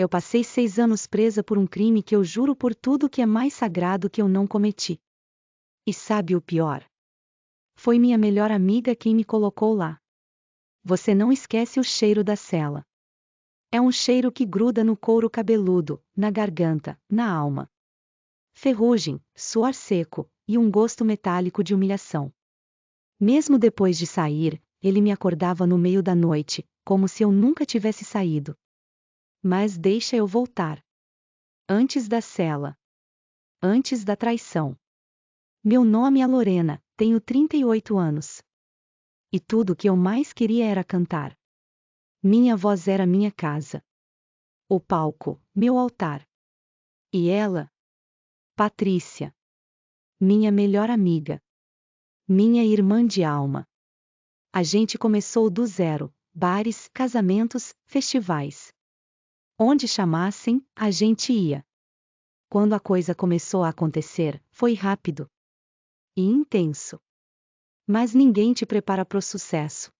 Eu passei 6 anos presa por um crime que eu juro por tudo que é mais sagrado que eu não cometi. E sabe o pior? Foi minha melhor amiga quem me colocou lá. Você não esquece o cheiro da cela. É um cheiro que gruda no couro cabeludo, na garganta, na alma. Ferrugem, suor seco, e um gosto metálico de humilhação. Mesmo depois de sair, ele me acordava no meio da noite, como se eu nunca tivesse saído. Mas deixa eu voltar. Antes da cela. Antes da traição. Meu nome é Lorena, tenho 38 anos. E tudo o que eu mais queria era cantar. Minha voz era minha casa. O palco, meu altar. E ela? Patrícia. Minha melhor amiga. Minha irmã de alma. A gente começou do zero, bares, casamentos, festivais. Onde chamassem, a gente ia. Quando a coisa começou a acontecer, foi rápido. E intenso. Mas ninguém te prepara pro sucesso.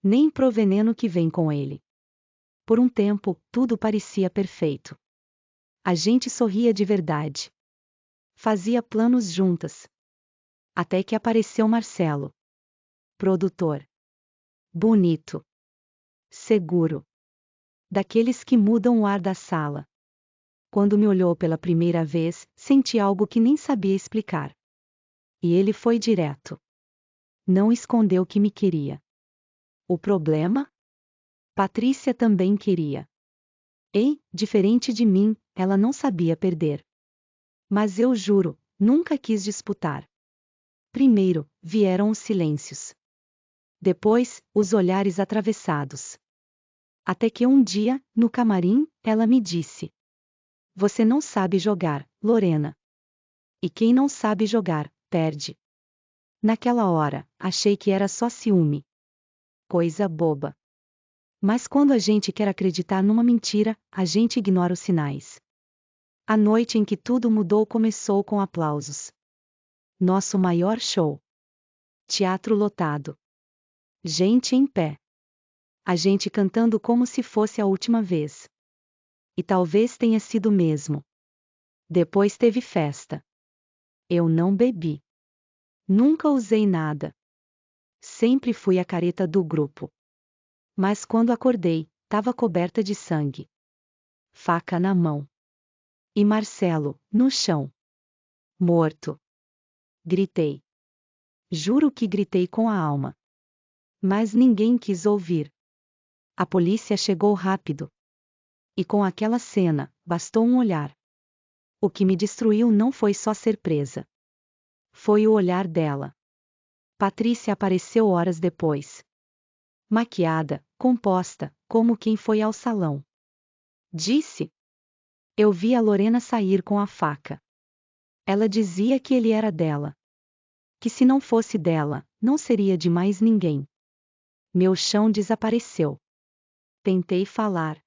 Nem pro veneno que vem com ele. Por um tempo, tudo parecia perfeito. A gente sorria de verdade. Fazia planos juntas. Até que apareceu Marcelo. Produtor. Bonito. Seguro. Daqueles que mudam o ar da sala. Quando me olhou pela primeira vez, senti algo que nem sabia explicar. E ele foi direto. Não escondeu que me queria. O problema? Patrícia também queria. E, diferente de mim, ela não sabia perder. Mas eu juro, nunca quis disputar. Primeiro, vieram os silêncios. Depois, os olhares atravessados. Até que um dia, no camarim, ela me disse: Você não sabe jogar, Lorena. E quem não sabe jogar, perde. Naquela hora, achei que era só ciúme. Coisa boba. Mas quando a gente quer acreditar numa mentira, a gente ignora os sinais. A noite em que tudo mudou começou com aplausos. Nosso maior show. Teatro lotado. Gente em pé. A gente cantando como se fosse a última vez. E talvez tenha sido mesmo. Depois teve festa. Eu não bebi. Nunca usei nada. Sempre fui a careta do grupo. Mas quando acordei, estava coberta de sangue. Faca na mão. E Marcelo, no chão. Morto. Gritei. Juro que gritei com a alma. Mas ninguém quis ouvir. A polícia chegou rápido. E com aquela cena, bastou um olhar. O que me destruiu não foi só ser presa. Foi o olhar dela. Patrícia apareceu horas depois. Maquiada, composta, como quem foi ao salão. Disse: Eu vi a Lorena sair com a faca. Ela dizia que ele era dela. Que se não fosse dela, não seria de mais ninguém. Meu chão desapareceu. Tentei falar.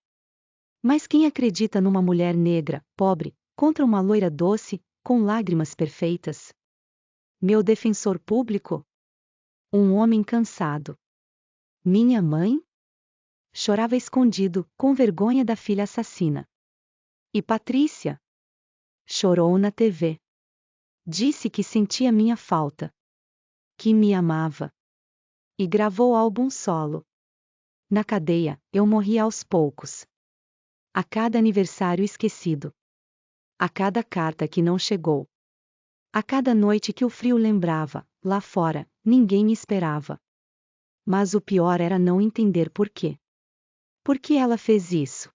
Mas quem acredita numa mulher negra, pobre, contra uma loira doce, com lágrimas perfeitas? Meu defensor público? Um homem cansado. Minha mãe? Chorava escondido, com vergonha da filha assassina. E Patrícia? Chorou na TV. Disse que sentia minha falta. Que me amava. E gravou álbum solo. Na cadeia, eu morri aos poucos. A cada aniversário esquecido. A cada carta que não chegou. A cada noite que o frio lembrava, lá fora, ninguém me esperava. Mas o pior era não entender por quê. Por que ela fez isso?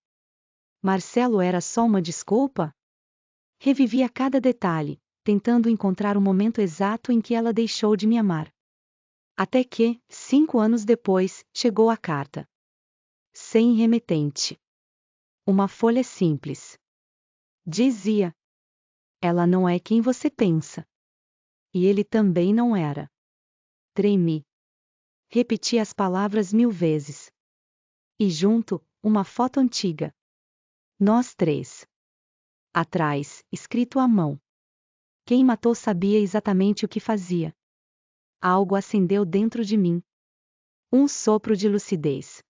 Marcelo era só uma desculpa? Revivia cada detalhe, tentando encontrar o momento exato em que ela deixou de me amar. Até que, 5 anos depois, chegou a carta. Sem remetente. Uma folha simples. Dizia: Ela não é quem você pensa. E ele também não era. Tremi. Repeti as palavras 1000 vezes. E junto, uma foto antiga. Nós 3. Atrás, escrito à mão. Quem matou sabia exatamente o que fazia. Algo acendeu dentro de mim. Um sopro de lucidez.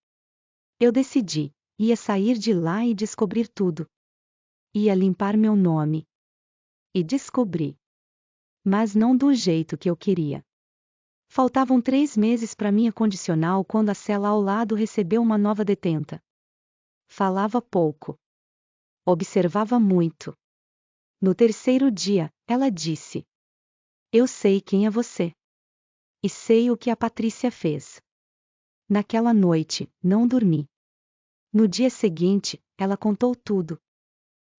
Eu decidi, Ia sair de lá e descobrir tudo. Ia limpar meu nome. E descobri. Mas não do jeito que eu queria. Faltavam 3 meses para minha condicional quando a cela ao lado recebeu uma nova detenta. Falava pouco. Observava muito. No 3º dia, ela disse: Eu sei quem é você. E sei o que a Patrícia fez. Naquela noite, não dormi. No dia seguinte, ela contou tudo.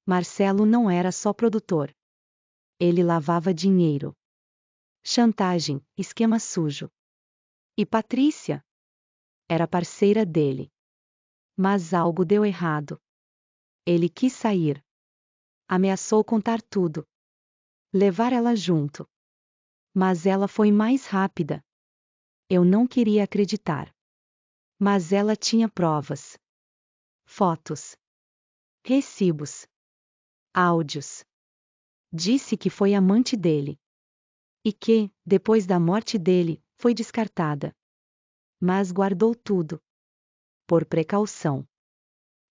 Marcelo não era só produtor. Ele lavava dinheiro. Chantagem, esquema sujo. E Patrícia? Era parceira dele. Mas algo deu errado. Ele quis sair. Ameaçou contar tudo. Levar ela junto. Mas ela foi mais rápida. Eu não queria acreditar. Mas ela tinha provas. Fotos. Recibos. Áudios. Disse que foi amante dele. E que, depois da morte dele, foi descartada. Mas guardou tudo. Por precaução.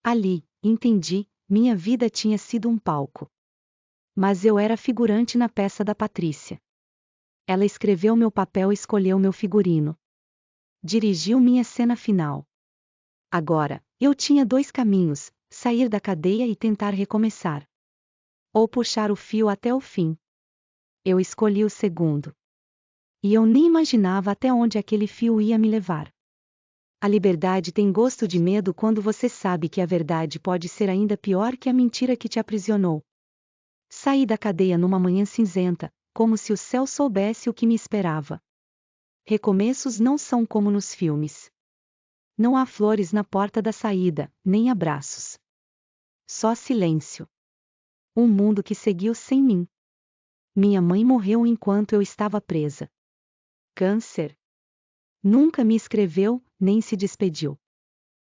Ali, entendi, minha vida tinha sido um palco. Mas eu era figurante na peça da Patrícia. Ela escreveu meu papel e escolheu meu figurino. Dirigiu minha cena final. Agora, eu tinha 2 caminhos: sair da cadeia e tentar recomeçar. Ou puxar o fio até o fim. Eu escolhi o segundo. E eu nem imaginava até onde aquele fio ia me levar. A liberdade tem gosto de medo quando você sabe que a verdade pode ser ainda pior que a mentira que te aprisionou. Saí da cadeia numa manhã cinzenta, como se o céu soubesse o que me esperava. Recomeços não são como nos filmes. Não há flores na porta da saída, nem abraços. Só silêncio. Um mundo que seguiu sem mim. Minha mãe morreu enquanto eu estava presa. Câncer. Nunca me escreveu, nem se despediu.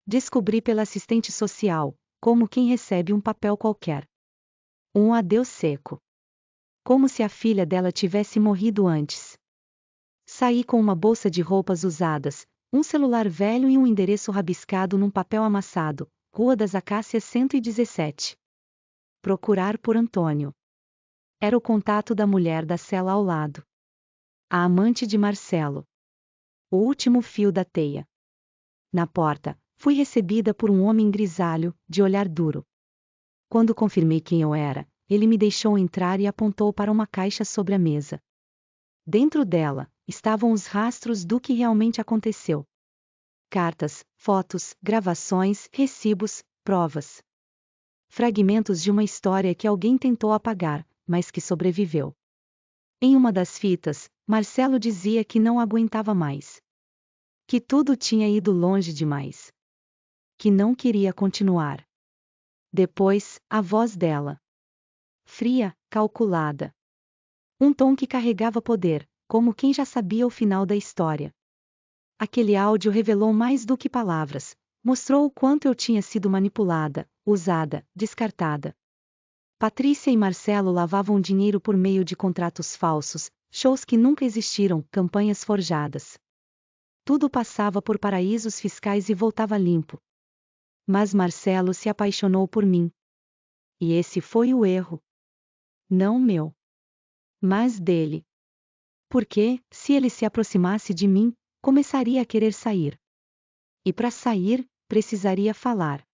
Descobri pela assistente social, como quem recebe um papel qualquer. Um adeus seco. Como se a filha dela tivesse morrido antes. Saí com uma bolsa de roupas usadas, um celular velho e um endereço rabiscado num papel amassado, Rua das Acácias 117. Procurar por Antônio. Era o contato da mulher da cela ao lado. A amante de Marcelo. O último fio da teia. Na porta, fui recebida por um homem grisalho, de olhar duro. Quando confirmei quem eu era, ele me deixou entrar e apontou para uma caixa sobre a mesa. Dentro dela, estavam os rastros do que realmente aconteceu. Cartas, fotos, gravações, recibos, provas. Fragmentos de uma história que alguém tentou apagar, mas que sobreviveu. Em uma das fitas, Marcelo dizia que não aguentava mais. Que tudo tinha ido longe demais. Que não queria continuar. Depois, a voz dela. Fria, calculada. Um tom que carregava poder, como quem já sabia o final da história. Aquele áudio revelou mais do que palavras, mostrou o quanto eu tinha sido manipulada, usada, descartada. Patrícia e Marcelo lavavam dinheiro por meio de contratos falsos, shows que nunca existiram, campanhas forjadas. Tudo passava por paraísos fiscais e voltava limpo. Mas Marcelo se apaixonou por mim. E esse foi o erro. Não meu. Mas dele. Porque, se ele se aproximasse de mim, começaria a querer sair. E para sair, precisaria falar.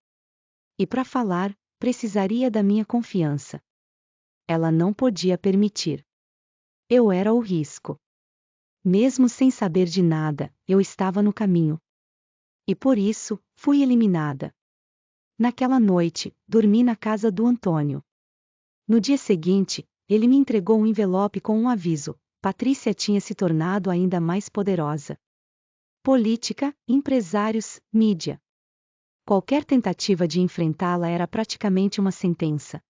E para falar, precisaria da minha confiança. Ela não podia permitir. Eu era o risco. Mesmo sem saber de nada, eu estava no caminho. E por isso, fui eliminada. Naquela noite, dormi na casa do Antônio. No dia seguinte, ele me entregou um envelope com um aviso: Patrícia tinha se tornado ainda mais poderosa. Política, empresários, mídia. Qualquer tentativa de enfrentá-la era praticamente uma sentença.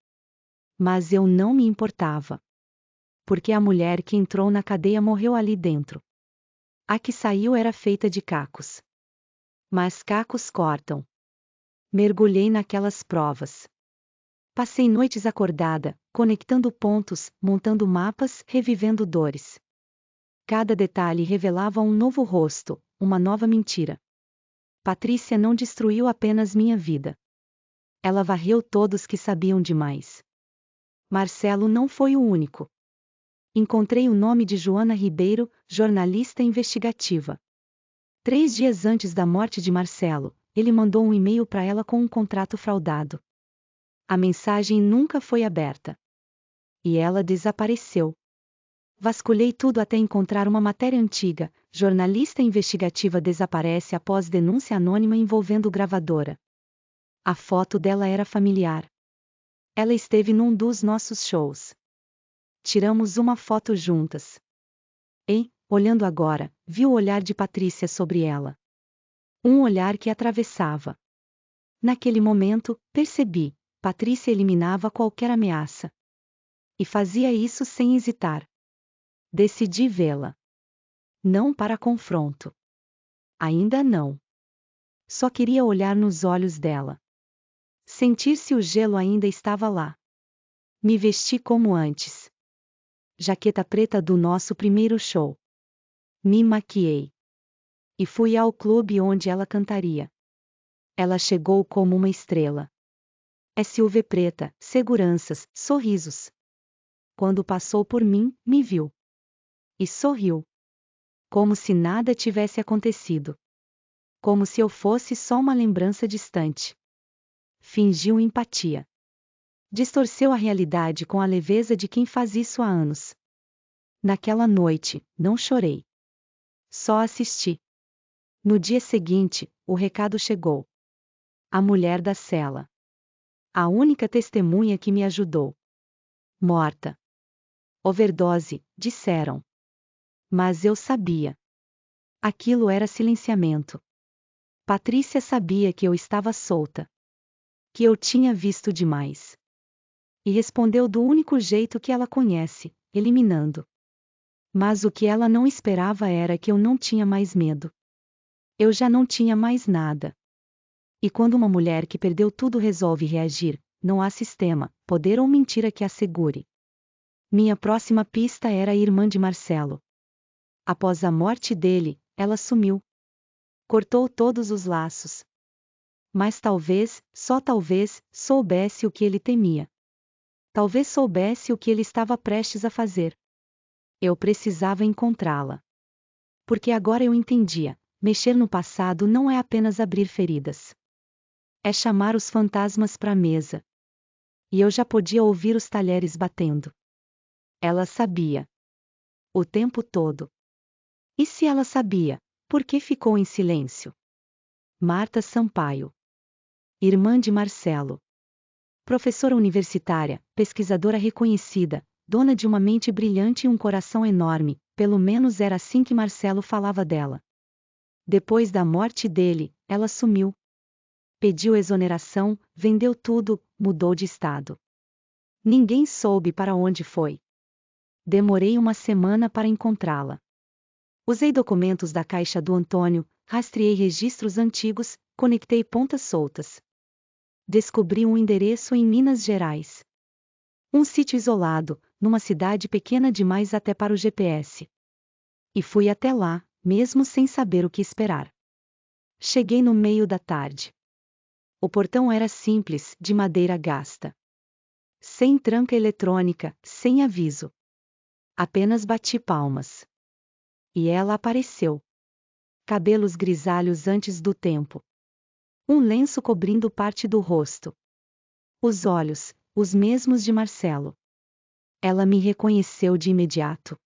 Mas eu não me importava. Porque a mulher que entrou na cadeia morreu ali dentro. A que saiu era feita de cacos. Mas cacos cortam. Mergulhei naquelas provas. Passei noites acordada, conectando pontos, montando mapas, revivendo dores. Cada detalhe revelava um novo rosto, uma nova mentira. Patrícia não destruiu apenas minha vida. Ela varreu todos que sabiam demais. Marcelo não foi o único. Encontrei o nome de Joana Ribeiro, jornalista investigativa. 3 dias antes da morte de Marcelo, ele mandou um e-mail para ela com um contrato fraudado. A mensagem nunca foi aberta. E ela desapareceu. Vasculhei tudo até encontrar uma matéria antiga: jornalista investigativa desaparece após denúncia anônima envolvendo gravadora. A foto dela era familiar. Ela esteve num dos nossos shows. Tiramos uma foto juntas. E, olhando agora, vi o olhar de Patrícia sobre ela. Um olhar que atravessava. Naquele momento, percebi, Patrícia eliminava qualquer ameaça. E fazia isso sem hesitar. Decidi vê-la. Não para confronto. Ainda não. Só queria olhar nos olhos dela. Sentir se o gelo ainda estava lá. Me vesti como antes. Jaqueta preta do nosso primeiro show. Me maquiei. E fui ao clube onde ela cantaria. Ela chegou como uma estrela. SUV preta, seguranças, sorrisos. Quando passou por mim, me viu. E sorriu. Como se nada tivesse acontecido. Como se eu fosse só uma lembrança distante. Fingiu empatia. Distorceu a realidade com a leveza de quem faz isso há anos. Naquela noite, não chorei. Só assisti. No dia seguinte, o recado chegou. A mulher da cela. A única testemunha que me ajudou. Morta. Overdose, disseram. Mas eu sabia. Aquilo era silenciamento. Patrícia sabia que eu estava solta. Que eu tinha visto demais. E respondeu do único jeito que ela conhece, eliminando. Mas o que ela não esperava era que eu não tinha mais medo. Eu já não tinha mais nada. E quando uma mulher que perdeu tudo resolve reagir, não há sistema, poder ou mentira que a segure. Minha próxima pista era a irmã de Marcelo. Após a morte dele, ela sumiu. Cortou todos os laços. Mas talvez, só talvez, soubesse o que ele temia. Talvez soubesse o que ele estava prestes a fazer. Eu precisava encontrá-la. Porque agora eu entendia, mexer no passado não é apenas abrir feridas. É chamar os fantasmas para a mesa. E eu já podia ouvir os talheres batendo. Ela sabia. O tempo todo. E se ela sabia, por que ficou em silêncio? Marta Sampaio. Irmã de Marcelo. Professora universitária, pesquisadora reconhecida, dona de uma mente brilhante e um coração enorme, pelo menos era assim que Marcelo falava dela. Depois da morte dele, ela sumiu. Pediu exoneração, vendeu tudo, mudou de estado. Ninguém soube para onde foi. Demorei uma semana para encontrá-la. Usei documentos da caixa do Antônio, rastreei registros antigos, conectei pontas soltas. Descobri um endereço em Minas Gerais. Um sítio isolado, numa cidade pequena demais até para o GPS. E fui até lá, mesmo sem saber o que esperar. Cheguei no meio da tarde. O portão era simples, de madeira gasta. Sem tranca eletrônica, sem aviso. Apenas bati palmas. E ela apareceu. Cabelos grisalhos antes do tempo. Um lenço cobrindo parte do rosto. Os olhos, os mesmos de Marcelo. Ela me reconheceu de imediato.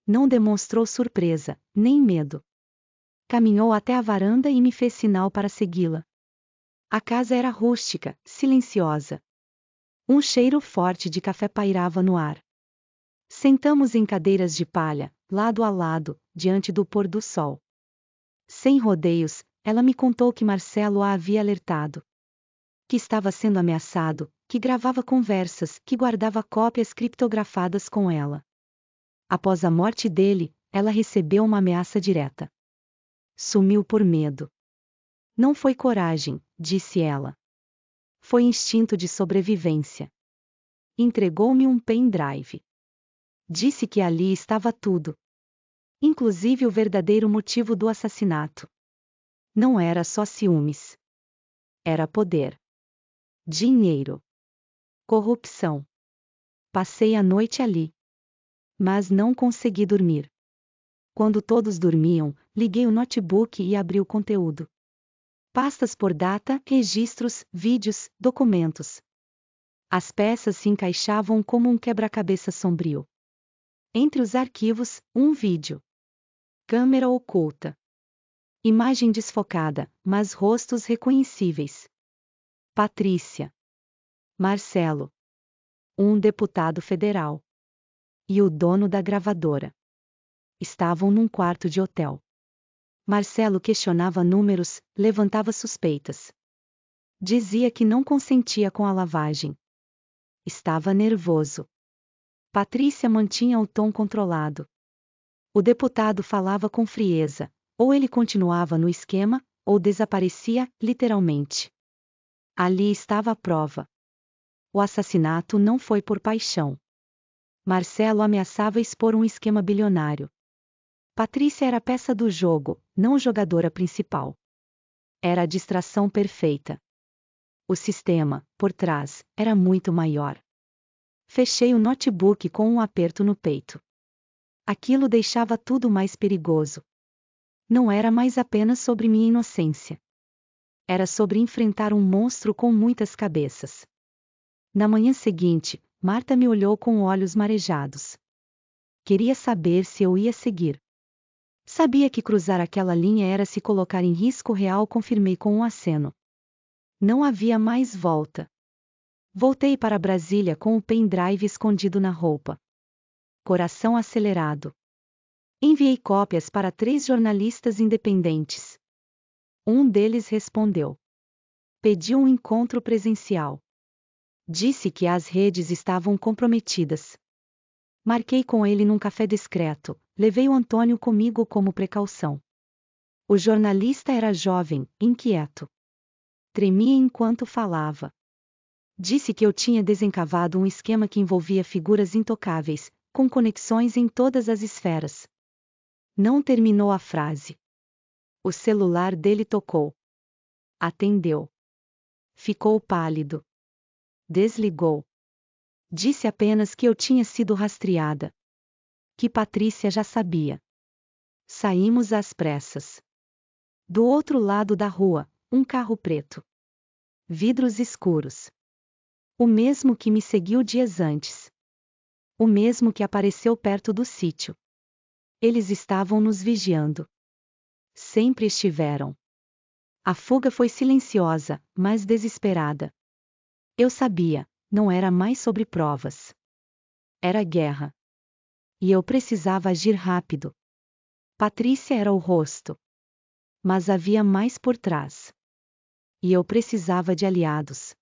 Não demonstrou surpresa, nem medo. Caminhou até a varanda e me fez sinal para segui-la. A casa era rústica, silenciosa. Um cheiro forte de café pairava no ar. Sentamos em cadeiras de palha, lado a lado, diante do pôr do sol. Sem rodeios, ela me contou que Marcelo a havia alertado. Que estava sendo ameaçado, que gravava conversas, que guardava cópias criptografadas com ela. Após a morte dele, ela recebeu uma ameaça direta. Sumiu por medo. Não foi coragem, disse ela. Foi instinto de sobrevivência. Entregou-me um pendrive. Disse que ali estava tudo. Inclusive o verdadeiro motivo do assassinato. Não era só ciúmes. Era poder. dinheiro, corrupção. Passei a noite ali. Mas não consegui dormir. Quando todos dormiam, liguei o notebook e abri o conteúdo. Pastas por data, registros, vídeos, documentos. As peças se encaixavam como um quebra-cabeça sombrio. Entre os arquivos, um vídeo. Câmera oculta. Imagem desfocada, mas rostos reconhecíveis. Patrícia. Marcelo. Um deputado federal. E o dono da gravadora. Estavam num quarto de hotel. Marcelo questionava números, levantava suspeitas. Dizia que não consentia com a lavagem. Estava nervoso. Patrícia mantinha o tom controlado. O deputado falava com frieza, ou ele continuava no esquema, ou desaparecia, literalmente. Ali estava a prova. O assassinato não foi por paixão. Marcelo ameaçava expor um esquema bilionário. Patrícia era a peça do jogo, não jogadora principal. Era a distração perfeita. O sistema, por trás, era muito maior. Fechei o notebook com um aperto no peito. Aquilo deixava tudo mais perigoso. Não era mais apenas sobre minha inocência. Era sobre enfrentar um monstro com muitas cabeças. Na manhã seguinte, Marta me olhou com olhos marejados. Queria saber se eu ia seguir. Sabia que cruzar aquela linha era se colocar em risco real, confirmei com um aceno. Não havia mais volta. Voltei para Brasília com o pendrive escondido na roupa. Coração acelerado. Enviei cópias para 3 jornalistas independentes. Um deles respondeu. Pediu um encontro presencial. Disse que as redes estavam comprometidas. Marquei com ele num café discreto, levei o Antônio comigo como precaução. O jornalista era jovem, inquieto. Tremia enquanto falava. Disse que eu tinha desencavado um esquema que envolvia figuras intocáveis, com conexões em todas as esferas. Não terminou a frase. O celular dele tocou. Atendeu. Ficou pálido. Desligou. Disse apenas que eu tinha sido rastreada. Que Patrícia já sabia. Saímos às pressas. Do outro lado da rua, um carro preto. Vidros escuros. O mesmo que me seguiu dias antes. O mesmo que apareceu perto do sítio. Eles estavam nos vigiando. Sempre estiveram. A fuga foi silenciosa, mas desesperada. Eu sabia, não era mais sobre provas. Era guerra. E eu precisava agir rápido. Patrícia era o rosto. Mas havia mais por trás. E eu precisava de aliados.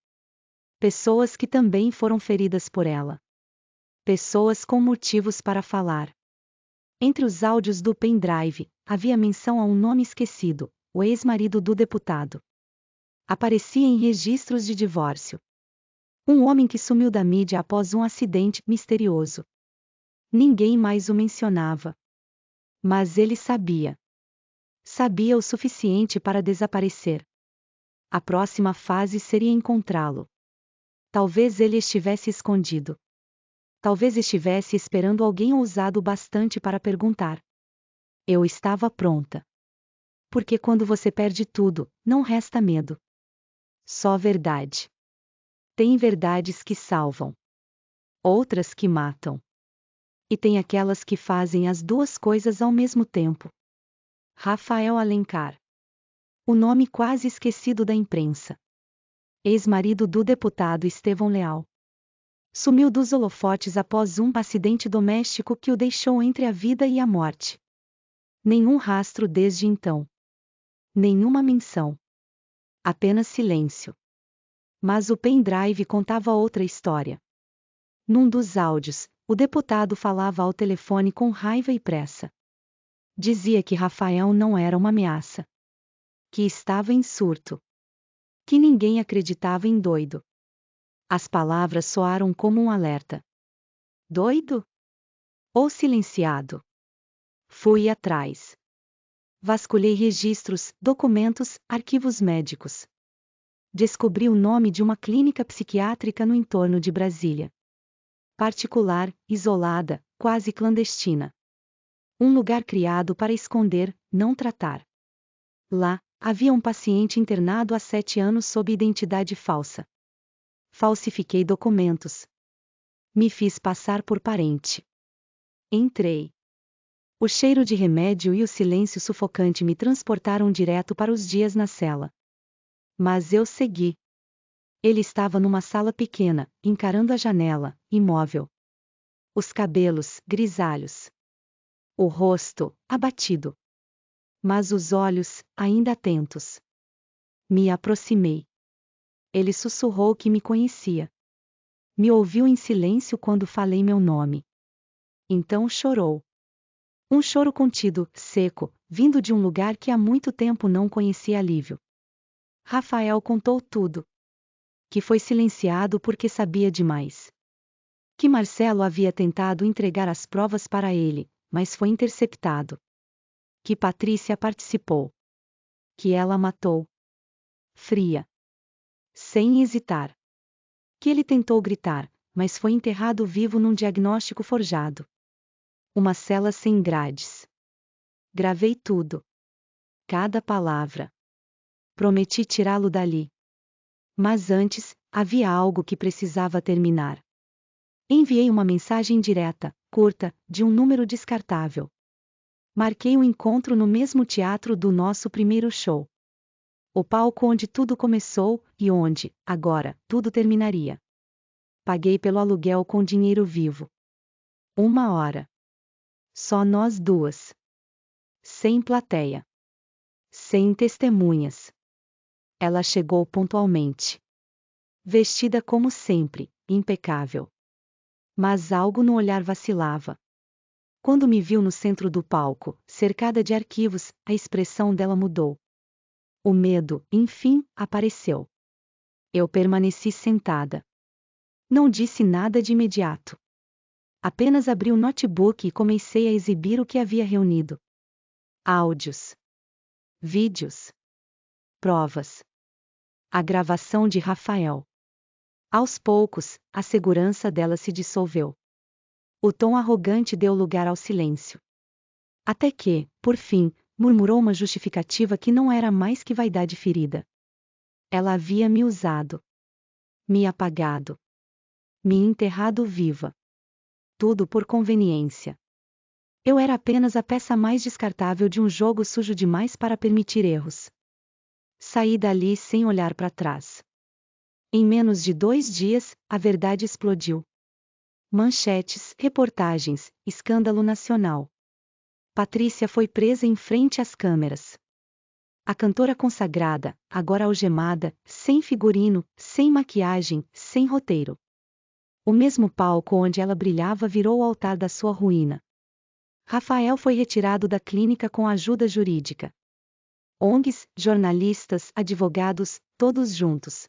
Pessoas que também foram feridas por ela. Pessoas com motivos para falar. Entre os áudios do pendrive, havia menção a um nome esquecido, o ex-marido do deputado. Aparecia em registros de divórcio. Um homem que sumiu da mídia após um acidente misterioso. Ninguém mais o mencionava. Mas ele sabia. Sabia o suficiente para desaparecer. A próxima fase seria encontrá-lo. Talvez ele estivesse escondido. Talvez estivesse esperando alguém ousado bastante para perguntar. Eu estava pronta. Porque quando você perde tudo, não resta medo. Só verdade. Tem verdades que salvam. Outras que matam. E tem aquelas que fazem as duas coisas ao mesmo tempo. Rafael Alencar. O nome quase esquecido da imprensa. Ex-marido do deputado Estevão Leal. Sumiu dos holofotes após um acidente doméstico que o deixou entre a vida e a morte. Nenhum rastro desde então. Nenhuma menção. Apenas silêncio. Mas o pendrive contava outra história. Num dos áudios, o deputado falava ao telefone com raiva e pressa. Dizia que Rafael não era uma ameaça. Que estava em surto. Que ninguém acreditava em doido. As palavras soaram como um alerta. Doido? Ou silenciado? Fui atrás. Vasculhei registros, documentos, arquivos médicos. Descobri o nome de uma clínica psiquiátrica no entorno de Brasília. Particular, isolada, quase clandestina. Um lugar criado para esconder, não tratar. Lá, havia um paciente internado há 7 anos sob identidade falsa. Falsifiquei documentos. Me fiz passar por parente. Entrei. O cheiro de remédio e o silêncio sufocante me transportaram direto para os dias na cela. Mas eu segui. Ele estava numa sala pequena, encarando a janela, imóvel. Os cabelos, grisalhos. O rosto, abatido. Mas os olhos, ainda atentos. Me aproximei. Ele sussurrou que me conhecia. Me ouviu em silêncio quando falei meu nome. Então chorou. Um choro contido, seco, vindo de um lugar que há muito tempo não conhecia alívio. Rafael contou tudo. Que foi silenciado porque sabia demais. Que Marcelo havia tentado entregar as provas para ele, mas foi interceptado. Que Patrícia participou. Que ela matou. Fria. Sem hesitar. Que ele tentou gritar, mas foi enterrado vivo num diagnóstico forjado. Uma cela sem grades. Gravei tudo. Cada palavra. Prometi tirá-lo dali. Mas antes, havia algo que precisava terminar. Enviei uma mensagem direta, curta, de um número descartável. Marquei um encontro no mesmo teatro do nosso primeiro show. O palco onde tudo começou, e onde, agora, tudo terminaria. Paguei pelo aluguel com dinheiro vivo. 1 hora. Só nós duas. Sem plateia. Sem testemunhas. Ela chegou pontualmente. Vestida como sempre, impecável. Mas algo no olhar vacilava. Quando me viu no centro do palco, cercada de arquivos, a expressão dela mudou. O medo, enfim, apareceu. Eu permaneci sentada. Não disse nada de imediato. Apenas abri o notebook e comecei a exibir o que havia reunido. Áudios. Vídeos. Provas. A gravação de Rafael. Aos poucos, a segurança dela se dissolveu. O tom arrogante deu lugar ao silêncio. Até que, por fim, murmurou uma justificativa que não era mais que vaidade ferida. Ela havia me usado. Me apagado. Me enterrado viva. Tudo por conveniência. Eu era apenas a peça mais descartável de um jogo sujo demais para permitir erros. Saí dali sem olhar para trás. Em menos de 2 dias, a verdade explodiu. Manchetes, reportagens, escândalo nacional. Patrícia foi presa em frente às câmeras. A cantora consagrada, agora algemada, sem figurino, sem maquiagem, sem roteiro. O mesmo palco onde ela brilhava virou o altar da sua ruína. Rafael foi retirado da clínica com ajuda jurídica. ONGs, jornalistas, advogados, todos juntos.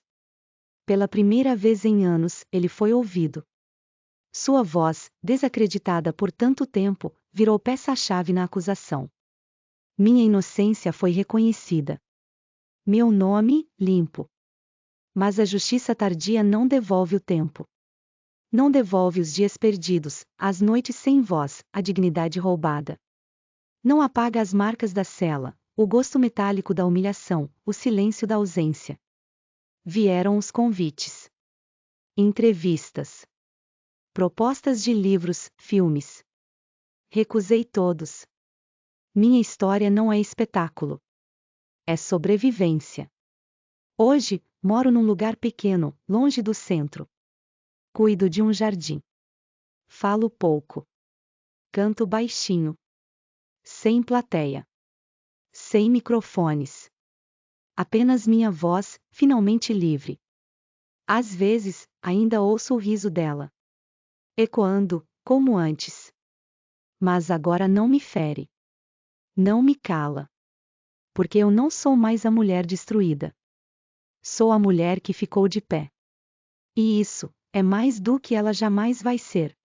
Pela primeira vez em anos, ele foi ouvido. Sua voz, desacreditada por tanto tempo, virou peça-chave na acusação. Minha inocência foi reconhecida. Meu nome, limpo. Mas a justiça tardia não devolve o tempo. Não devolve os dias perdidos, as noites sem voz, a dignidade roubada. Não apaga as marcas da cela, o gosto metálico da humilhação, o silêncio da ausência. Vieram os convites. Entrevistas. Propostas de livros, filmes. Recusei todos. Minha história não é espetáculo. É sobrevivência. Hoje, moro num lugar pequeno, longe do centro. Cuido de um jardim. Falo pouco. Canto baixinho. Sem plateia. Sem microfones. Apenas minha voz, finalmente livre. Às vezes, ainda ouço o riso dela. Ecoando, como antes. Mas agora não me fere. Não me cala. Porque eu não sou mais a mulher destruída. Sou a mulher que ficou de pé. E isso, é mais do que ela jamais vai ser.